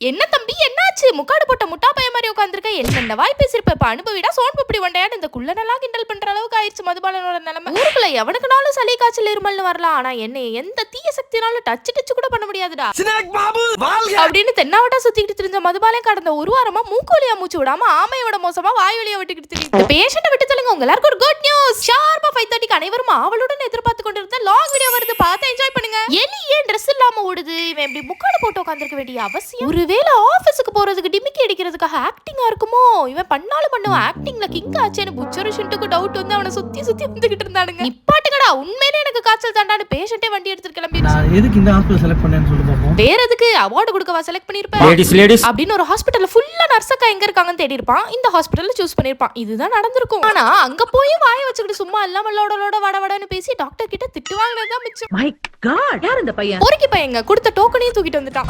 என்ன தம்பி என்னாச்சு? முக்காடு போட்ட முட்டா பைய மாதிரி உட்காந்துருக்க. என்ன வாய் பேசிருப்ப? இப்ப அனுபவிடா சோன் பப்படி வண்டையான்னு இந்த குள்ளனெல்லாம் கிண்டல் பண்ற அளவுக்கு ஆயிடுச்சு மதுபாலனோட நிலைமை. ஊருக்குள்ள எவனுக்குனாலும் சளி காய்ச்சல் இருமல்னு வரலாம். ஆனா என்ன எந்த தீய சக்தினாலும் டச் கூட பண்ண முடியாதுடா அப்படின்னு தென்னாவட்டா சுத்திக்கிட்டு தெரிஞ்ச மதுபாலன் கடந்த ஒரு வாரமா மூக்கோலியா மூச்சு விடாம ஆமையோட மோசமா வாய் வழியா விட்டுக்கிட்டு தெரியும். பேஷண்ட விட்டு சொல்லுங்க. உங்க எல்லாருக்கும் ஒரு குட் நியூஸ். ஷார்ப்பா 5:30 அனைவரும் ஆவலுடன் எதிர்பார்த்து கொண்டிருந்த லாங் வீடியோ வருது. பார்த்து என்ஜாய் பண்ணுங்க. எலி ஏன் ட்ரெஸ் இல்லாம ஓடுது? இவன் இப்படி முக்காடு போட்டு உட்கார்ந்திருக்க வேண்டிய அவசியம்? ஒருவேளை ஆபீஸ்க்கு போறதுக்கு டிமிக்கி அடிக்கிறதுக்காக ஆக்டிங்கா இருக்குமோ? இவன் பண்ணாலும் பண்ணுவான். ஆக்டிங்ல கிங் ஆச்சேன்னு புச்சரு ஷிண்டுக்கு டவுட் வந்து அவனை சுத்தி வந்துகிட்டு இருந்தானுங்க. நிப்பாட்டுங்கடா, உண்மையிலே எனக்கு காய்ச்சல் தாண்டான்னு பேஷண்டே வண்டி எடுத்துட்டு கிளம்பி. நான் எதுக்கு இந்த ஹாஸ்பிடல் செலக்ட் பண்ணேன்னு சொல்லி பாப்போம். வேற எதுக்கு அவார்டு கொடுக்கவா செலக்ட் பண்ணிருப்பேன்? லேடிஸ் அப்படின்னு ஒரு ஹாஸ்பிடல்ல ஃபுல்லா நர்ஸக்கா எங்க இருக்காங்கன்னு தேடி இருப்பான். இந்த ஹாஸ்பிடல்ல சூஸ் பண்ணிருப்பான். இதுதான் நடந்திருக்கும். ஆனா அங்க போய் வாய வச்சுக்கிட்டு சும்மா எல்லாம் லோட வடன்னு பேசி டாக்டர் கிட்ட திட்டு வாங்கினதுதான் மிச்சம். மை காட், யார் இந்த பையன்? பொறுக்கி பையங்க கொடுத்த டோக்கனையும் தூக்கிட்டு வந்துட்டான்.